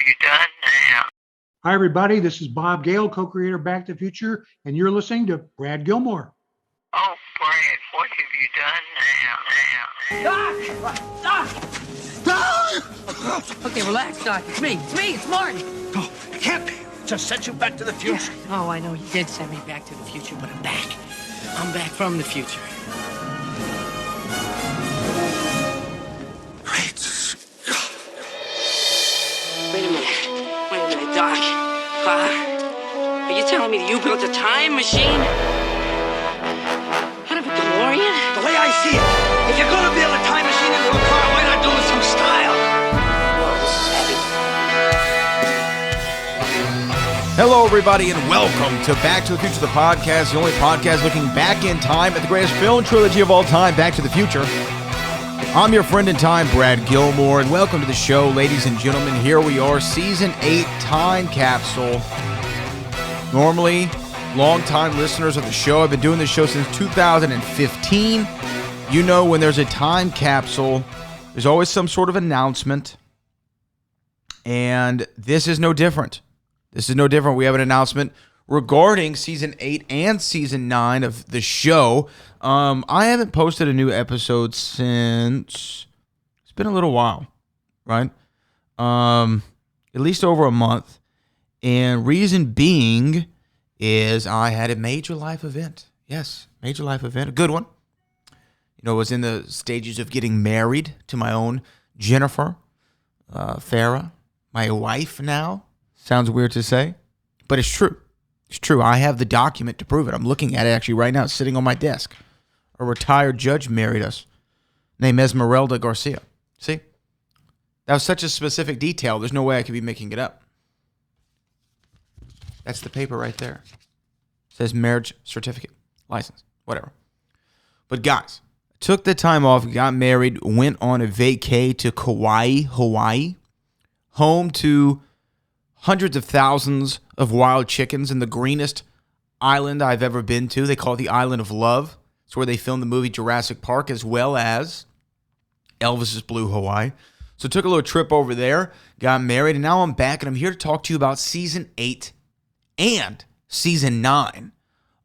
you done now? Hi, everybody. This is Bob Gale, co-creator of Back to the Future, and you're listening to Brad Gilmore. Oh, Brad, what have you done now? Doc! Okay, relax, Doc. It's me. It's Martin. Oh, it can't be. Just sent you back to the future. Yeah. Oh, I know you did send me back to the future, but I'm back. I'm back from the future. Great Scott. Wait a minute, Doc. Are you telling me that you built a time machine? Out of a DeLorean? The way I see it, if you're gonna build a time machine into a car, why not do it with some style? Whoa, this is heavy. Hello, everybody, and welcome to Back to the Future, the podcast, the only podcast looking back in time at the greatest film trilogy of all time, Back to the Future. I'm your friend in time, Brad Gilmore, and welcome to the show, ladies and gentlemen. Here we are, Season 8 Time Capsule. Normally, long-time listeners of the show, I've been doing this show since 2015. You know, when there's a time capsule, there's always some sort of announcement, and this is no different. We have an announcement regarding Season 8 and Season 9 of the show. I haven't posted a new episode since, it's been a little while, right? At least over a month. And reason being is I had a major life event. Yes, major life event, a good one. You know, I was in the stages of getting married to my own Jennifer Farah, my wife now. Sounds weird to say, but it's true. It's true. I have the document to prove it. I'm looking at it actually right now. It's sitting on my desk. A retired judge married us named Esmeralda Garcia. See? That was such a specific detail. There's no way I could be making it up. That's the paper right there. It says marriage certificate, license, whatever. But guys, took the time off, got married, went on a vacay to Kauai, Hawaii, home to hundreds of thousands of wild chickens in the greenest island I've ever been to. They call it the Island of Love. It's where they filmed the movie Jurassic Park, as well as Elvis's Blue Hawaii. So took a little trip over there, got married, and now I'm back, and I'm here to talk to you about Season 8 and Season 9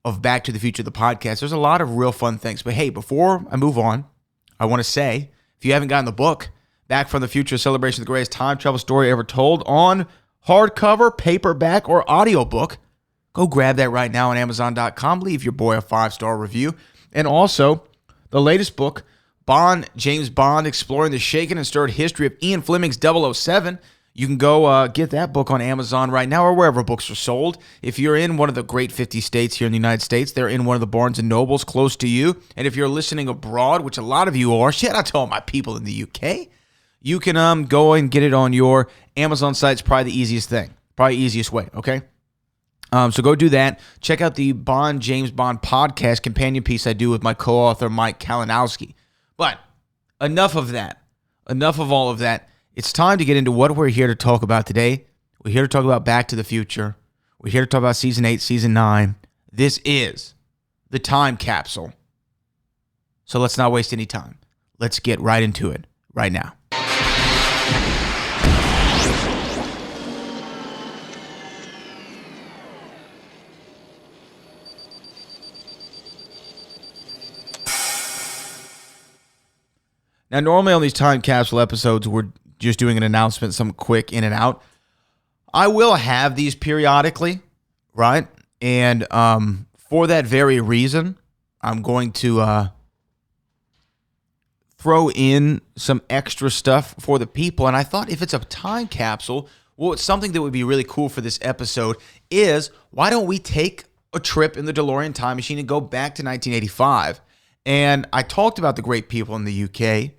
of Back to the Future, the podcast. There's a lot of real fun things. But hey, before I move on, I want to say, if you haven't gotten the book, Back from the Future, Celebration of the Greatest Time Travel Story Ever Told, on hardcover, paperback, or audiobook, go grab that right now on Amazon.com. Leave your boy a 5-star review. And also, the latest book, James Bond, Exploring the Shaken and Stirred History of Ian Fleming's 007. You can go get that book on Amazon right now or wherever books are sold. If you're in one of the great 50 states here in the United States, they're in one of the Barnes & Nobles close to you. And if you're listening abroad, which a lot of you are, shout out to all my people in the UK, you can go and get it on your Amazon site. It's probably the easiest thing. Probably the easiest way, okay? So go do that. Check out the James Bond podcast companion piece I do with my co-author, Mike Kalinowski. But enough of that. Enough of all of that. It's time to get into what we're here to talk about today. We're here to talk about Back to the Future. We're here to talk about Season 8, Season 9. This is the time capsule. So let's not waste any time. Let's get right into it right now. Now, normally on these time capsule episodes, we're just doing an announcement, some quick in and out. I will have these periodically, right? And for that very reason, I'm going to throw in some extra stuff for the people. And I thought if it's a time capsule, well, it's something that would be really cool for this episode is why don't we take a trip in the DeLorean time machine and go back to 1985? And I talked about the great people in the UK.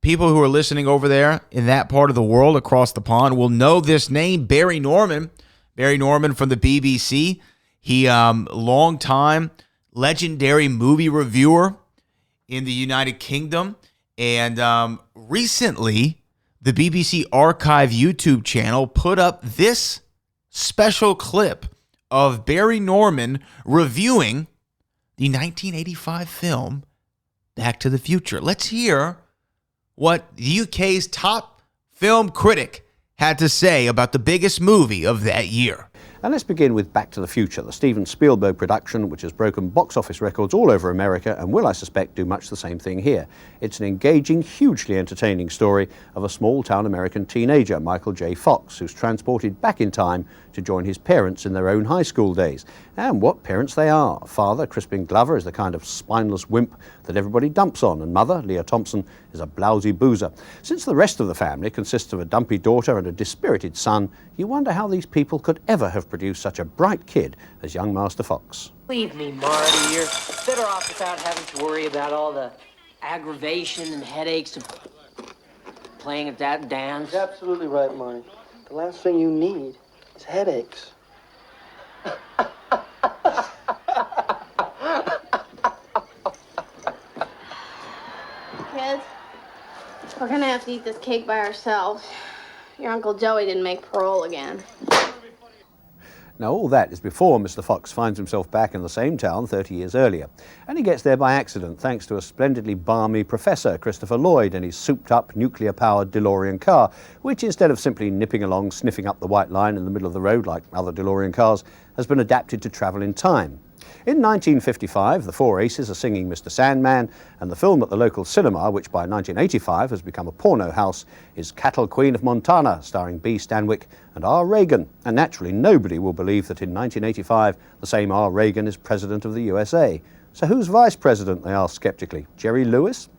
People who are listening over there in that part of the world across the pond will know this name, Barry Norman. Barry Norman from the BBC. He, long-time legendary movie reviewer in the United Kingdom. And recently, the BBC Archive YouTube channel put up this special clip of Barry Norman reviewing the 1985 film Back to the Future. Let's hear what the UK's top film critic had to say about the biggest movie of that year. And let's begin with Back to the Future, the Steven Spielberg production, which has broken box office records all over America and will, I suspect, do much the same thing here. It's an engaging, hugely entertaining story of a small-town American teenager, Michael J. Fox, who's transported back in time to join his parents in their own high school days. And what parents they are. Father, Crispin Glover, is the kind of spineless wimp that everybody dumps on, and mother, Leah Thompson, is a blousy boozer. Since the rest of the family consists of a dumpy daughter and a dispirited son, you wonder how these people could ever have produced such a bright kid as young Master Fox. Leave me, Marty. You're better off without having to worry about all the aggravation and headaches of playing at that dance. You're absolutely right, Marty. The last thing you need is headaches. Kids, we're gonna have to eat this cake by ourselves. Your Uncle Joey didn't make parole again. Now, all that is before Mr. Fox finds himself back in the same town 30 years earlier. And he gets there by accident, thanks to a splendidly balmy Professor Christopher Lloyd and his souped-up, nuclear-powered DeLorean car, which, instead of simply nipping along, sniffing up the white line in the middle of the road like other DeLorean cars, has been adapted to travel in time. In 1955, the Four Aces are singing Mr. Sandman, and the film at the local cinema, which by 1985 has become a porno house, is Cattle Queen of Montana, starring B. Stanwyck and R. Reagan. And naturally, nobody will believe that in 1985, the same R. Reagan is President of the USA. So who's Vice President, they ask skeptically? Jerry Lewis?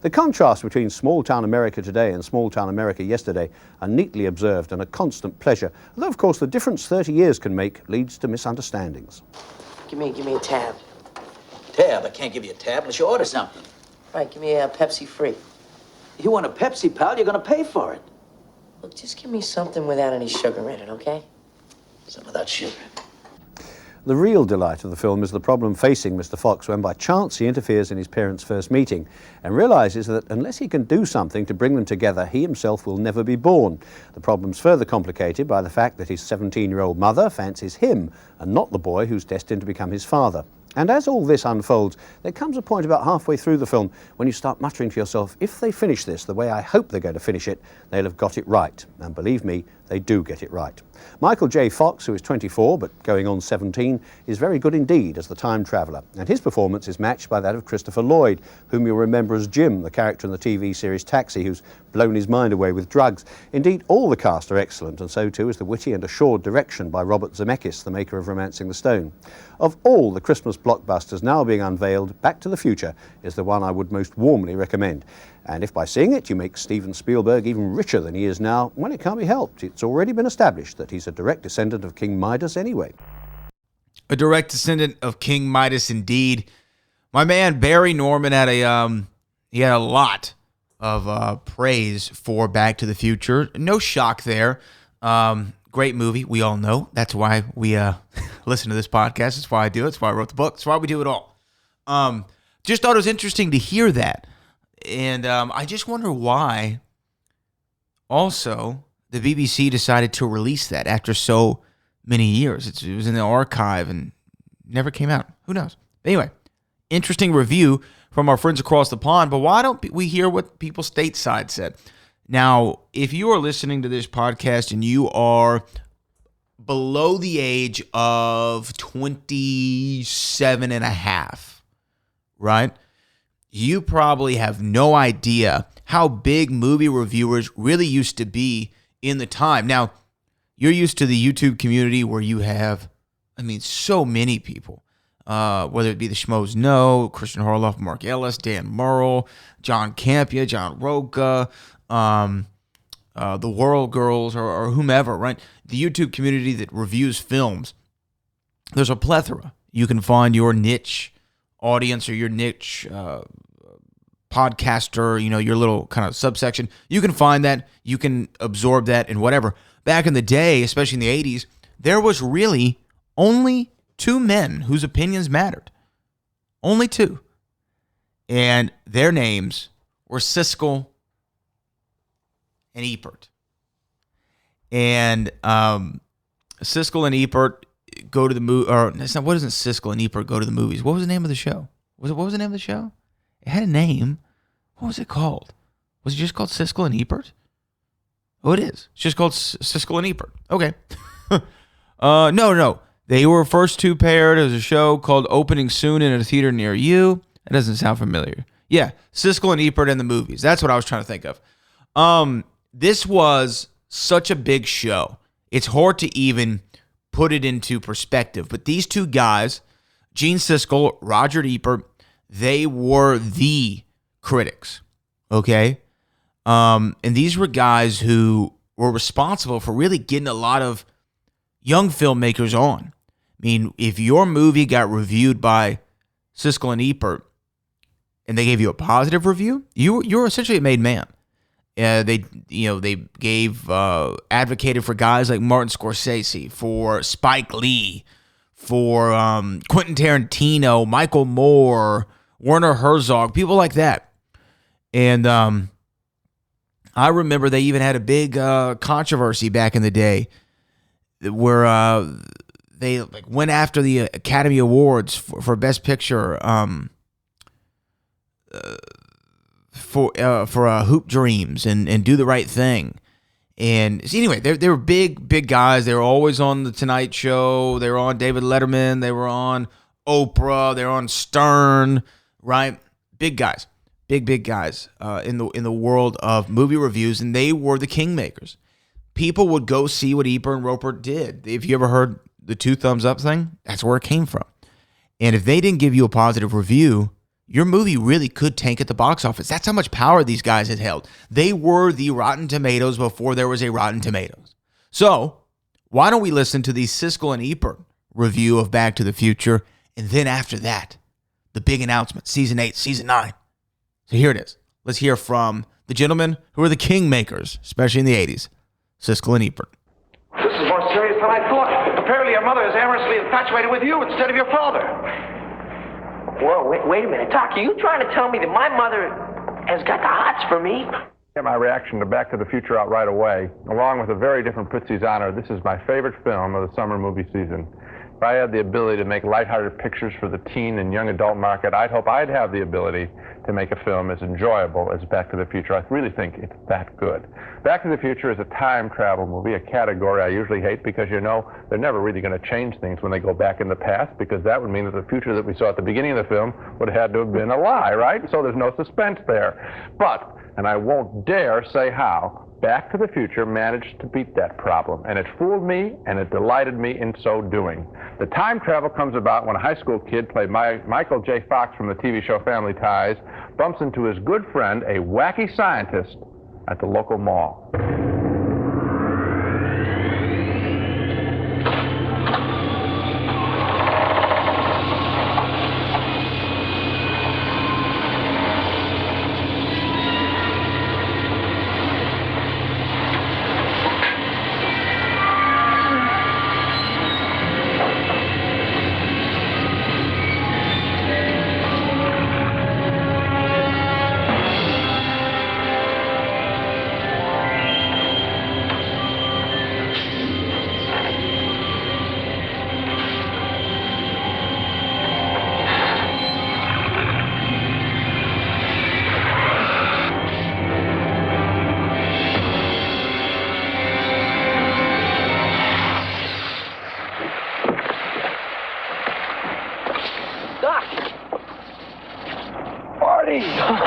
The contrast between small-town America today and small-town America yesterday are neatly observed and a constant pleasure, although of course the difference 30 years can make leads to misunderstandings. Give me a tab. Tab? I can't give you a tab unless you order something. Right, give me a Pepsi free. You want a Pepsi, pal? You're gonna pay for it. Look, just give me something without any sugar in it, okay? Something without sugar. The real delight of the film is the problem facing Mr. Fox when by chance he interferes in his parents' first meeting and realises that unless he can do something to bring them together, he himself will never be born. The problem's further complicated by the fact that his 17-year-old mother fancies him and not the boy who's destined to become his father. And as all this unfolds, there comes a point about halfway through the film when you start muttering to yourself, if they finish this the way I hope they're going to finish it, they'll have got it right. And believe me, they do get it right. Michael J. Fox, who is 24 but going on 17, is very good indeed as the time traveller, and his performance is matched by that of Christopher Lloyd, whom you'll remember as Jim, the character in the TV series Taxi, who's blown his mind away with drugs. Indeed, all the cast are excellent, and so too is the witty and assured direction by Robert Zemeckis, the maker of Romancing the Stone. Of all the Christmas blockbusters now being unveiled, Back to the Future is the one I would most warmly recommend. And if by seeing it you make Steven Spielberg even richer than he is now, well, it can't be helped. It's already been established that he's a direct descendant of King Midas anyway. A direct descendant of King Midas, indeed. My man Barry Norman had a lot of praise for Back to the Future. No shock there. Great movie. We all know. That's why we listen to this podcast. That's why I do it. That's why I wrote the book. That's why we do it all. Just thought it was interesting to hear that. And I just wonder why also the BBC decided to release that after so many years. It was in the archive and never came out. Who knows? Anyway, interesting review from our friends across the pond, but why don't we hear what people stateside said? Now, if you are listening to this podcast and you are below the age of 27 and a half, right? You probably have no idea how big movie reviewers really used to be in the time. Now, you're used to the YouTube community where you have, so many people, whether it be the Schmoes Know, Christian Harloff, Mark Ellis, Dan Murrell, John Campia, John Roca, the World Girls, or whomever, right? The YouTube community that reviews films, there's a plethora. You can find your niche audience or your niche podcaster, your little kind of subsection. You can find that. You can absorb that and whatever. Back in the day, especially in the 80s, there was really only two men whose opinions mattered. Only two. And their names were Siskel and Ebert. And Siskel and Ebert go to the movie, or it's not, what isn't Siskel and Ebert go to the movies? What was the name of the show? What was the name of the show? It had a name. What was it called? Was it just called Siskel and Ebert? Oh, it is. It's just called Siskel and Ebert. Okay. No. They were first two paired. It was a show called Opening Soon in a Theater Near You. It doesn't sound familiar. Yeah, Siskel and Ebert in the movies. That's what I was trying to think of. This was such a big show. It's hard to even put it into perspective. But these two guys, Gene Siskel, Roger Ebert, they were the critics. Okay? And these were guys who were responsible for really getting a lot of young filmmakers on. I mean, if your movie got reviewed by Siskel and Ebert and they gave you a positive review, you're essentially a made man. They advocated for guys like Martin Scorsese, for Spike Lee, for Quentin Tarantino, Michael Moore, Werner Herzog, people like that. And I remember they even had a big controversy back in the day where they went after the Academy Awards for Best Picture for Hoop Dreams and Do the Right Thing. And anyway, they were big guys. They were always on the Tonight Show. They were on David Letterman. They were on Oprah. They were on Stern. Right, big guys, big guys in the world of movie reviews, and they were the kingmakers. People would go see what Ebert and Roper did. If you ever heard the 2 thumbs up thing, that's where it came from. And if they didn't give you a positive review, your movie really could tank at the box office. That's how much power these guys had held. They were the Rotten Tomatoes before there was a Rotten Tomatoes. So why don't we listen to the Siskel and Ebert review of Back to the Future, and then after that, the big announcement, Season 8, Season 9. So here it is. Let's hear from the gentlemen who are the kingmakers, especially in the 80s, Siskel and Ebert. This is more serious than I thought. Apparently your mother is amorously infatuated with you instead of your father. Whoa, wait a minute. Doc, are you trying to tell me that my mother has got the hots for me? Get my reaction to Back to the Future out right away. Along with a very different Putzi's Honor, this is my favorite film of the summer movie season. If I had the ability to make lighthearted pictures for the teen and young adult market, I'd hope I'd have the ability to make a film as enjoyable as Back to the Future. I really think it's that good. Back to the Future is a time travel movie, a category I usually hate because, you know, they're never really going to change things when they go back in the past, because that would mean that the future that we saw at the beginning of the film would have had to have been a lie, right? So there's no suspense there. But, and I won't dare say how, Back to the Future managed to beat that problem, and it fooled me, and it delighted me in so doing. The time travel comes about when a high school kid played Michael J. Fox from the TV show Family Ties bumps into his good friend, a wacky scientist, at the local mall.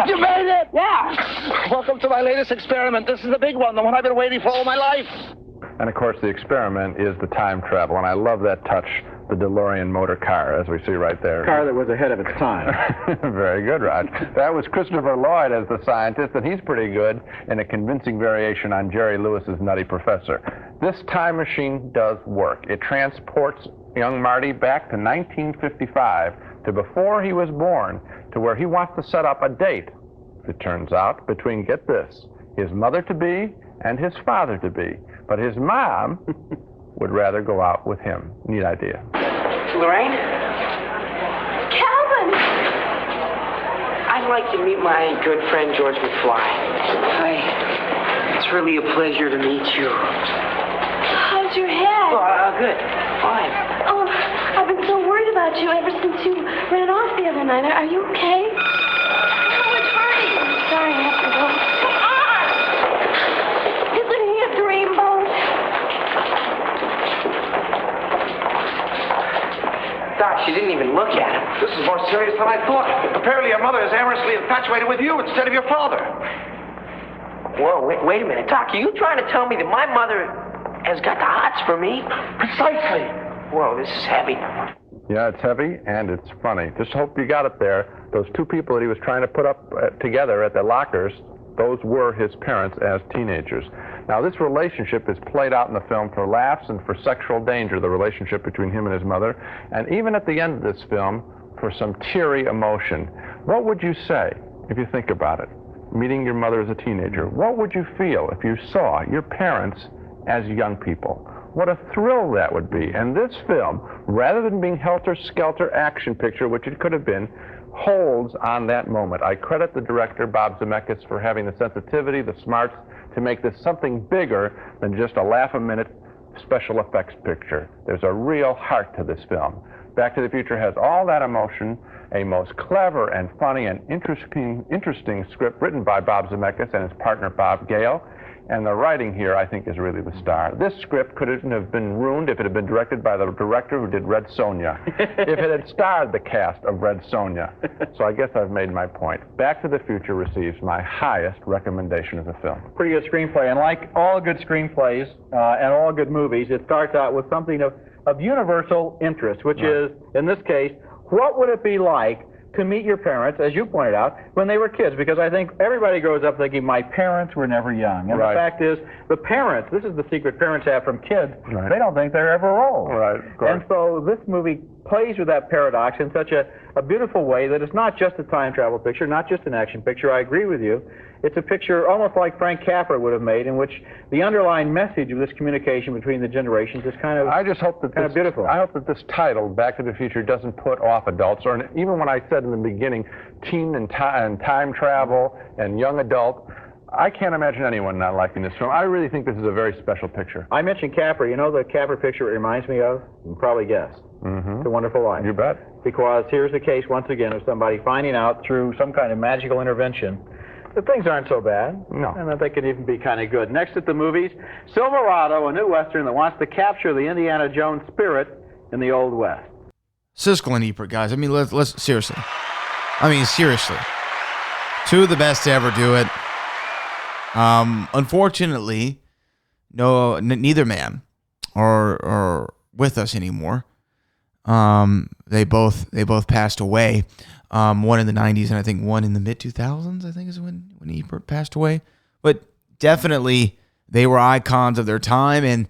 You made it! Yeah! Welcome to my latest experiment. This is the big one, the one I've been waiting for all my life. And of course, the experiment is the time travel, and I love that touch, the DeLorean motor car, as we see right there. Car that was ahead of its time. Very good, Rod. That was Christopher Lloyd as the scientist, and he's pretty good in a convincing variation on Jerry Lewis's Nutty Professor. This time machine does work. It transports young Marty back to 1955, to before he was born, to where he wants to set up a date, it turns out, between, get this, his mother-to-be and his father-to-be. But his mom would rather go out with him. Neat idea. Lorraine? Calvin! I'd like to meet my good friend, George McFly. Hi. It's really a pleasure to meet you. How's your head? Oh, good. Fine. Oh, I've been so worried about you ever since you ran off the other night. Are you okay? Oh, it's hurting. I'm sorry, I have to go. Come on! Isn't he a She didn't even look at him. This is more serious than I thought. Apparently your mother is amorously infatuated with you instead of your father. Whoa, wait a minute. Doc, are you trying to tell me that my mother has got the hots for me? Precisely. Whoa, this is heavy. Yeah, it's heavy and it's funny. Just hope you got it there. Those two people that he was trying to put up together at the lockers, those were his parents as teenagers. Now, this relationship is played out in the film for laughs and for sexual danger, the relationship between him and his mother, and even at the end of this film, for some teary emotion. What would you say, if you think about it, meeting your mother as a teenager? What would you feel if you saw your parents as young people? What a thrill that would be. And this film, rather than being helter-skelter action picture, which it could have been, holds on that moment. I credit the director, Bob Zemeckis, for having the sensitivity, the smarts, to make this something bigger than just a laugh-a-minute special effects picture. There's a real heart to this film. Back to the Future has all that emotion, a most clever and funny and interesting script written by Bob Zemeckis and his partner, Bob Gale. And the writing here, I think, is really the star. This script couldn't have been ruined if it had been directed by the director who did Red Sonja. If it had starred the cast of Red Sonja. So I guess I've made my point. Back to the Future receives my highest recommendation of the film. Pretty good screenplay. And like all good screenplays and all good movies, it starts out with something of universal interest, which is, in this case, what would it be like to meet your parents, as you pointed out, when they were kids? Because I think everybody grows up thinking, my parents were never young. And the fact is, the parents, this is the secret parents have from kids, they don't think they're ever old. And so this movie plays with that paradox in such a beautiful way that it's not just a time travel picture, not just an action picture. I agree with you. It's a picture almost like Frank Capra would have made, in which the underlying message of this communication between the generations is kind of I just hope that beautiful. I hope that this title, Back to the Future, doesn't put off adults, or even when I said in the beginning, teen and time travel and young adult, I can't imagine anyone not liking this film. I really think this is a very special picture. I mentioned Capra. You know the Capra picture it reminds me of? You can probably guess. It's a Wonderful Life. You bet. Because here's the case, once again, of somebody finding out through some kind of magical intervention that things aren't so bad, and that they can even be kind of good. Next at the movies, Silverado, a new Western that wants to capture the Indiana Jones spirit in the Old West. Siskel and Ebert, guys. I mean, let's seriously. Seriously. Two of the best to ever do it. Unfortunately, neither man are with us anymore. They both passed away. One in the 90s and I think one in the mid-2000s, I think is when Ebert passed away. But definitely they were icons of their time. And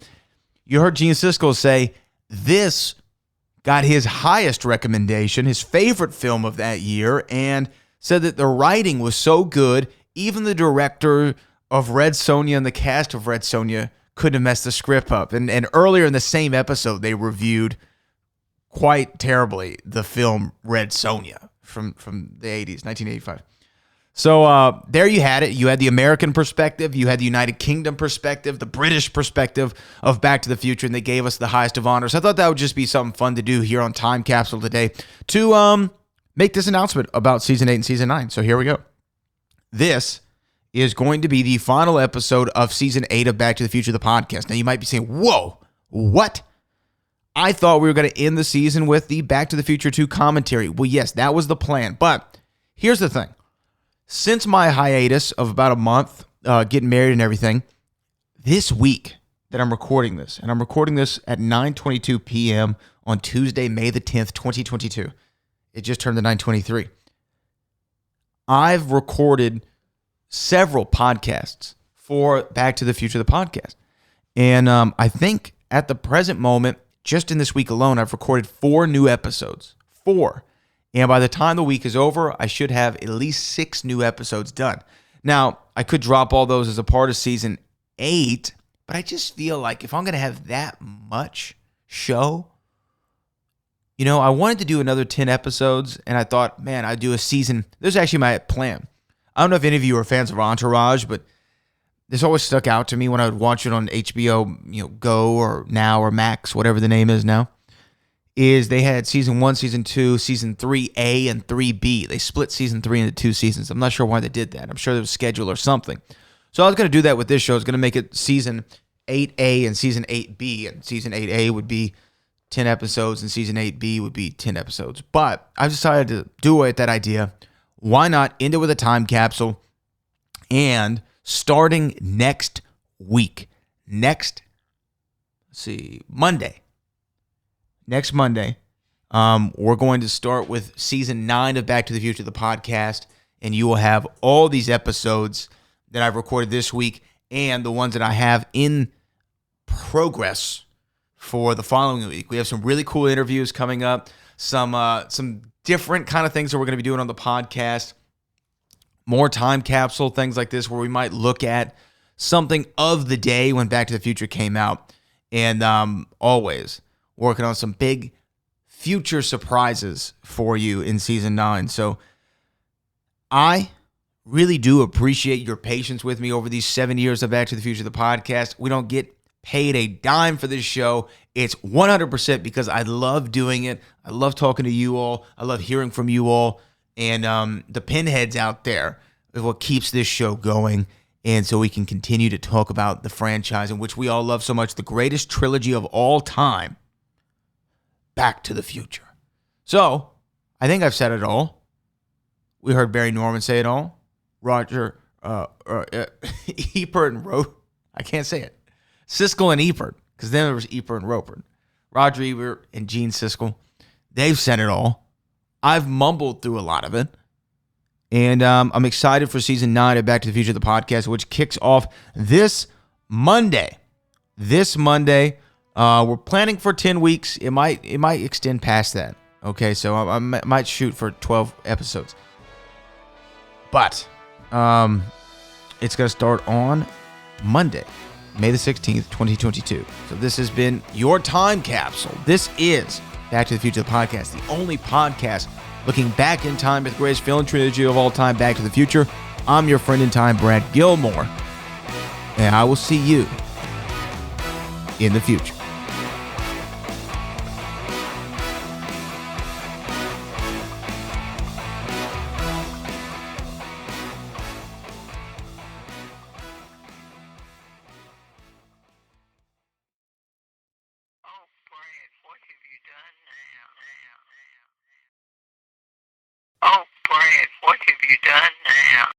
you heard Gene Siskel say this got his highest recommendation, his favorite film of that year, and said that the writing was so good, even the director of Red Sonja and the cast of Red Sonja couldn't have messed the script up. And earlier in the same episode, they reviewed quite terribly the film Red Sonja from the 80s, 1985. So there you had it. You had the American perspective, you had the United Kingdom perspective, the British perspective of Back to the Future, and they gave us the highest of honors. I thought that would just be something fun to do here on Time Capsule today to make this announcement about Season 8 and Season 9. So here we go. This is going to be the final episode of Season 8 of Back to the Future, the podcast. Now you might be saying, whoa, what? I thought we were going to end the season with the Back to the Future 2 commentary. Well, yes, that was the plan. But here's the thing. Since my hiatus of about a month, getting married and everything, this week that I'm recording this, and I'm recording this at 9:22 p.m. on Tuesday, May the 10th, 2022. It just turned to 9:23. I've recorded several podcasts for Back to the Future, the podcast. And I think at the present moment, just in this week alone, I've recorded 4 new episodes. 4. And by the time the week is over, I should have at least 6 new episodes done. Now, I could drop all those as a part of Season 8, but I just feel like if I'm going to have that much show, I wanted to do another 10 episodes, and I thought, man, I'd do a season. This is actually my plan. I don't know if any of you are fans of Entourage, but this always stuck out to me when I would watch it on HBO, Go or Now or Max, whatever the name is now, is they had Season 1, Season 2, Season 3A, and 3B. They split Season 3 into 2 seasons. I'm not sure why they did that. I'm sure there was a schedule or something. So I was going to do that with this show. I was going to make it Season 8A and Season 8B, and Season 8A would be 10 episodes, and season 8B would be 10 episodes. But I've decided to do away with that idea. Why not end it with a time capsule? And starting next week, Monday. Next Monday, we're going to start with season 9 of Back to the Future, the podcast, and you will have all these episodes that I've recorded this week and the ones that I have in progress for the following week. We have some really cool interviews coming up, some different kind of things that we're going to be doing on the podcast, more time capsule, things like this, where we might look at something of the day when Back to the Future came out, and always working on some big future surprises for you in season 9. So I really do appreciate your patience with me over these 7 years of Back to the Future, the podcast. We don't get paid a dime for this show. It's 100% because I love doing it. I love talking to you all. I love hearing from you all. And the pinheads out there is what keeps this show going. And so we can continue to talk about the franchise in which we all love so much, the greatest trilogy of all time, Back to the Future. So I think I've said it all. We heard Barry Norman say it all. Roger Ebert and Roper. I can't say it. Siskel and Ebert, because then there was Ebert and Roper. Roger Ebert and Gene Siskel. They've said it all. I've mumbled through a lot of it. And I'm excited for season 9 of Back to the Future, the podcast, which kicks off this Monday. We're planning for 10 weeks. It might extend past that. Okay, so I might shoot for 12 episodes. But it's going to start on Monday, May the 16th, 2022. So this has been your time capsule. This is Back to the Future, the podcast, the only podcast looking back in time at the greatest film trilogy of all time, Back to the Future. I'm your friend in time, Brad Gilmore, and I will see you in the future. Oh, Brad, what have you done now?